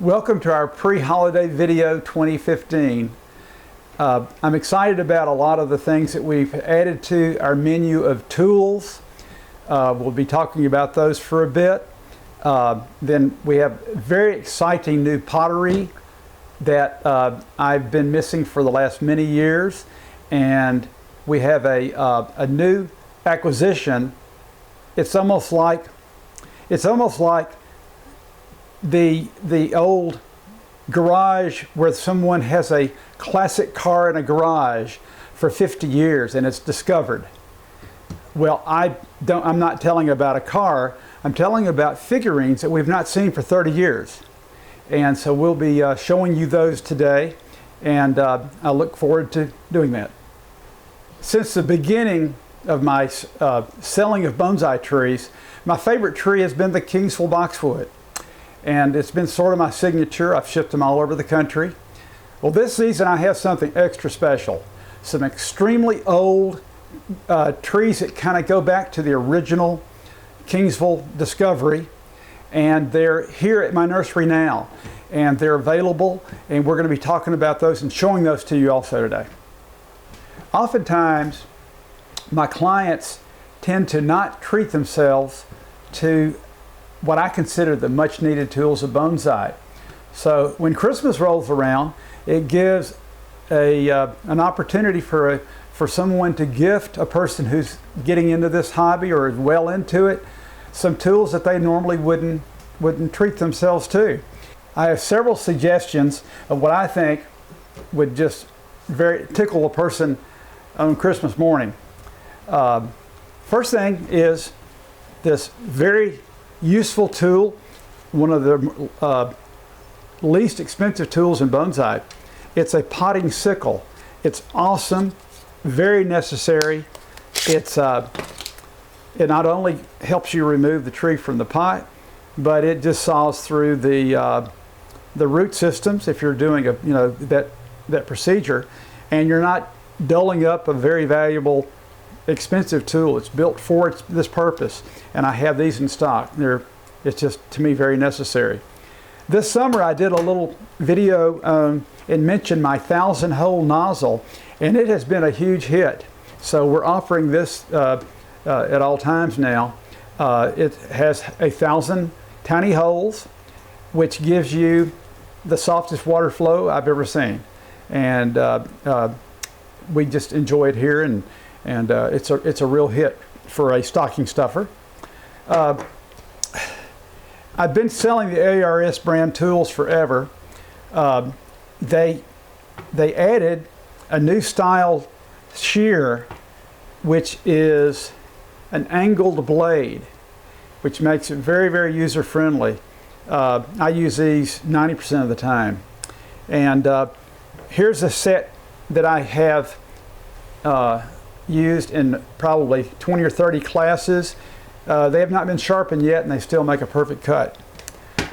Welcome to our pre-holiday video 2015. I'm excited about a lot of the things that we've added to our menu of tools. We'll be talking about those for a bit. Then we have very exciting new pottery that I've been missing for the last many years. And we have a new acquisition. It's almost like the old garage where someone has a classic car in a garage for 50 years and it's discovered. Well, I'm not telling about a car, I'm telling about figurines that we've not seen for 30 years. And so we'll be showing you those today, and I look forward to doing that. Since the beginning of my selling of bonsai trees, my favorite tree has been the Kingsville Boxwood. And it's been sort of my signature. I've shipped them all over the country. Well, this season I have something extra special. Some extremely old trees that kind of go back to the original Kingsville discovery. And they're here at my nursery now. And they're available, and we're going to be talking about those and showing those to you also today. Oftentimes, my clients tend to not treat themselves to what I consider the much needed tools of bonsai. So when Christmas rolls around, it gives an opportunity for someone to gift a person who's getting into this hobby or is well into it some tools that they normally wouldn't treat themselves to. I have several suggestions of what I think would just very tickle a person on Christmas morning. First thing is this very useful tool, one of the least expensive tools in bonsai. It's a potting sickle. It's awesome, very necessary. It not only helps you remove the tree from the pot, but it just saws through the root systems if you're doing that procedure, and you're not dulling up a very valuable, expensive tool. It's built for this purpose, and I have these in stock. It's just, to me, very necessary. This summer I did a little video and mentioned my 1,000-hole nozzle, and it has been a huge hit. So we're offering this at all times now. It has 1,000 tiny holes, which gives you the softest water flow I've ever seen. And we just enjoy it here, and it's a real hit for a stocking stuffer. I've been selling the ARS brand tools forever. They added a new style shear, which is an angled blade, which makes it very, very user-friendly. I use these 90% of the time. And here's a set that I have used in probably 20 or 30 classes. They have not been sharpened yet, and they still make a perfect cut.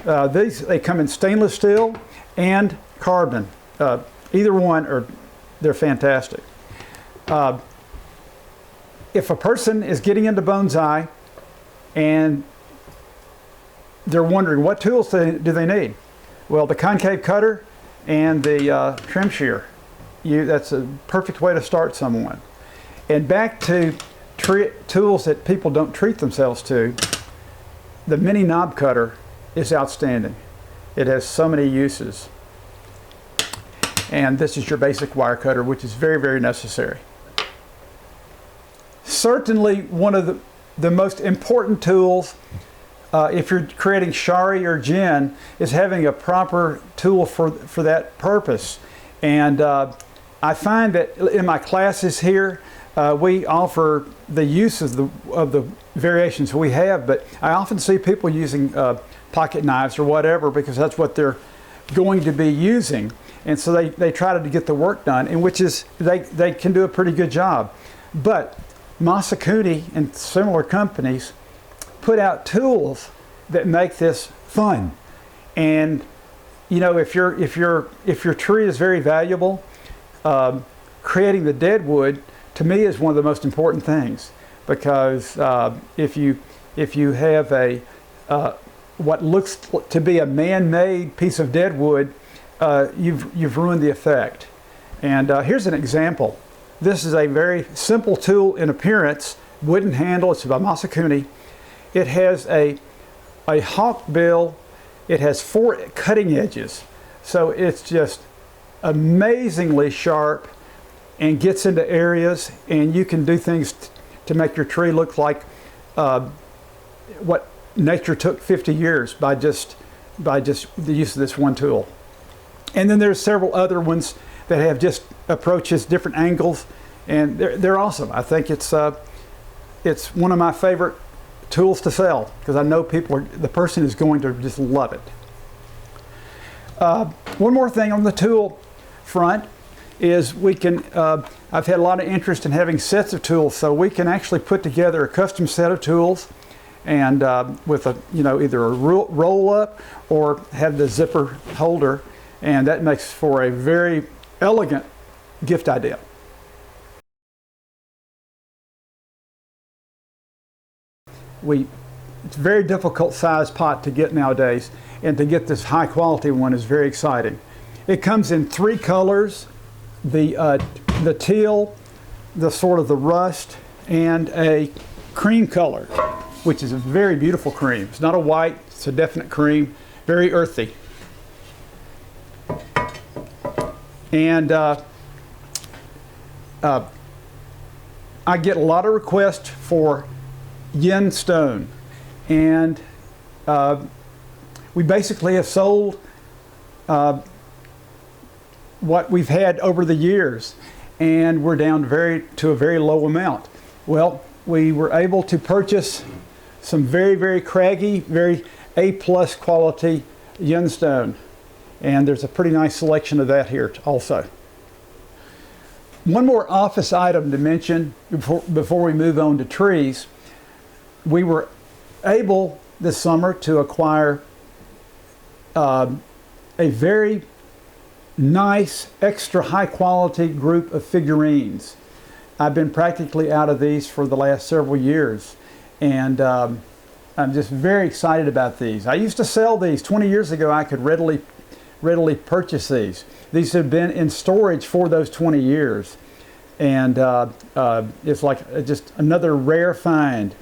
They come in stainless steel and carbon. Either one, they're fantastic. If a person is getting into bonsai and they're wondering what tools do they need, well, the concave cutter and the trim shear. That's a perfect way to start someone. And back to tools that people don't treat themselves to, the mini knob cutter is outstanding. It has so many uses. And this is your basic wire cutter, which is very, very necessary. Certainly one of the most important tools if you're creating shari or gin is having a proper tool for that purpose. And I find that in my classes here, we offer the use of the variations we have, but I often see people using pocket knives or whatever because that's what they're going to be using. And so they try to get the work done, in which is they can do a pretty good job. But Masakuni and similar companies put out tools that make this fun. And you know, if your tree is very valuable, creating the dead wood to me is one of the most important things, because if you have a what looks to be a man-made piece of dead wood, you've ruined the effect. And here's an example. This is a very simple tool in appearance, wooden handle. It's by Masakuni. It has a hawk bill. It has 4 cutting edges, so it's just amazingly sharp and gets into areas, and you can do things to make your tree look like what nature took 50 years by just the use of this one tool. And then there's several other ones that have just approaches, different angles, and they're awesome. I think it's one of my favorite tools to sell because I know the person is going to just love it. One more thing on the tool front is we can, I've had a lot of interest in having sets of tools, so we can actually put together a custom set of tools and with either a roll up or have the zipper holder, and that makes for a very elegant gift idea. It's a very difficult size pot to get nowadays, and to get this high quality one is very exciting. It comes in 3 colors, the teal, the sort of the rust, and a cream color, which is a very beautiful cream. It's not a white, it's a definite cream, very earthy. And I get a lot of requests for yen stone, and we basically have sold what we've had over the years, and we're down to a very low amount. Well, we were able to purchase some very, very craggy, very A+ quality yen stone, and there's a pretty nice selection of that here also. One more office item to mention before we move on to trees. We were able this summer to acquire a very nice, extra high quality group of figurines. I've been practically out of these for the last several years, and I'm just very excited about these. I used to sell these 20 years ago. I could readily purchase these. These have been in storage for those 20 years, and it's like just another rare find.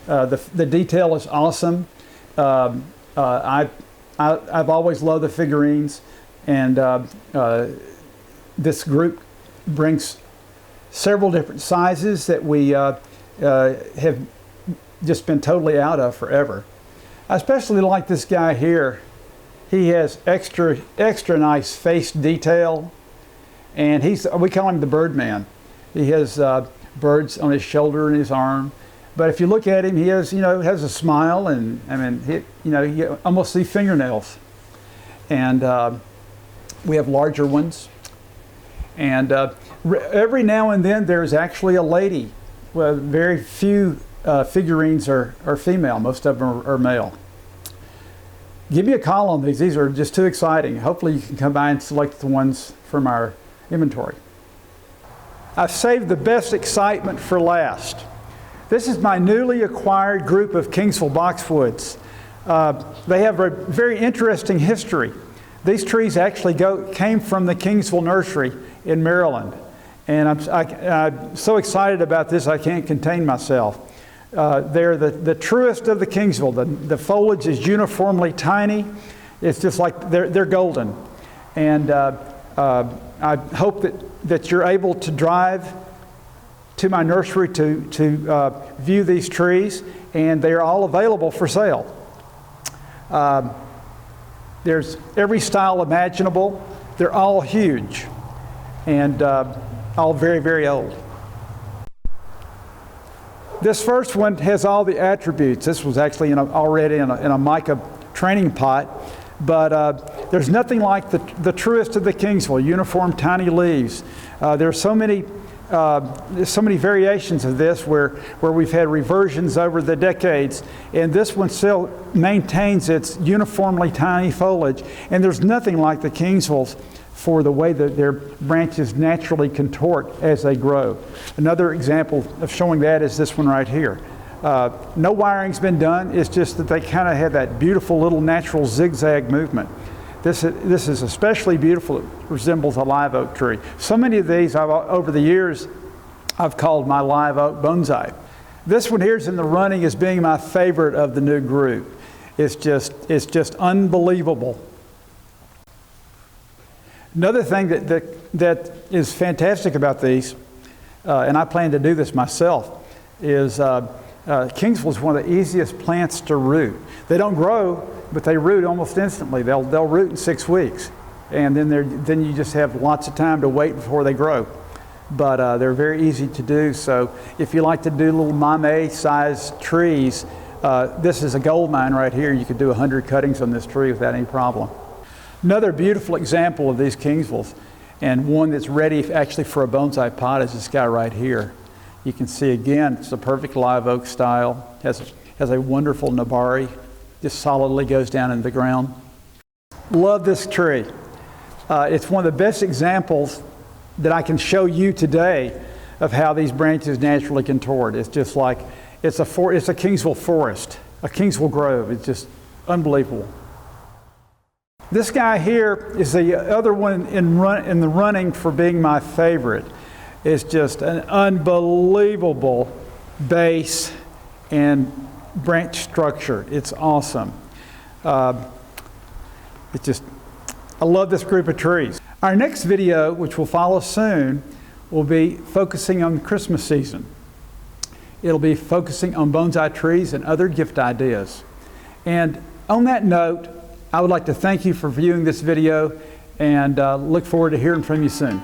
The detail is awesome. I've always loved the figurines, and this group brings several different sizes that we have just been totally out of forever. I especially like this guy here. He has extra nice face detail, and we call him the Birdman. He has birds on his shoulder and his arm. But if you look at him, he has a smile, and I mean, you almost see fingernails. And we have larger ones. And every now and then, there's actually a lady. Well, very few figurines are female. Most of them are male. Give me a call on these. These are just too exciting. Hopefully, you can come by and select the ones from our inventory. I've saved the best excitement for last. This is my newly acquired group of Kingsville Boxwoods. They have a very interesting history. These trees actually came from the Kingsville Nursery in Maryland. And I'm so excited about this, I can't contain myself. They're the truest of the Kingsville. The foliage is uniformly tiny. It's just like they're golden. And I hope that you're able to drive to my nursery to view these trees, and they are all available for sale. There's every style imaginable. They're all huge, and all very, very old. This first one has all the attributes. This was actually already in a mica training pot, but there's nothing like the truest of the Kingsville, uniform tiny leaves. There's so many variations of this where we've had reversions over the decades, and this one still maintains its uniformly tiny foliage, and there's nothing like the Kingsvilles for the way that their branches naturally contort as they grow. Another example of showing that is this one right here. No wiring's been done. It's just that they kind of have that beautiful little natural zigzag movement. This is especially beautiful. It resembles a live oak tree. So many of these, over the years, I've called my live oak bonsai. This one here is in the running as being my favorite of the new group. It's just unbelievable. Another thing that is fantastic about these, and I plan to do this myself, is Kingsville is one of the easiest plants to root. They don't grow, but they root almost instantly. They'll root in 6 weeks, and then you just have lots of time to wait before they grow. But they're very easy to do. So if you like to do little mame-sized trees, this is a gold mine right here. You could do 100 cuttings on this tree without any problem. Another beautiful example of these Kingsvilles, and one that's ready actually for a bonsai pot, is this guy right here. You can see again, it's a perfect live oak style. Has a wonderful nabari, just solidly goes down in the ground. Love this tree. It's one of the best examples that I can show you today of how these branches naturally contort. It's just like, it's a Kingsville forest, a Kingsville grove. It's just unbelievable. This guy here is the other one in the running for being my favorite. It's just an unbelievable base and branch structure. It's awesome. I love this group of trees. Our next video, which will follow soon, will be focusing on Christmas season. It'll be focusing on bonsai trees and other gift ideas. And on that note, I would like to thank you for viewing this video and look forward to hearing from you soon.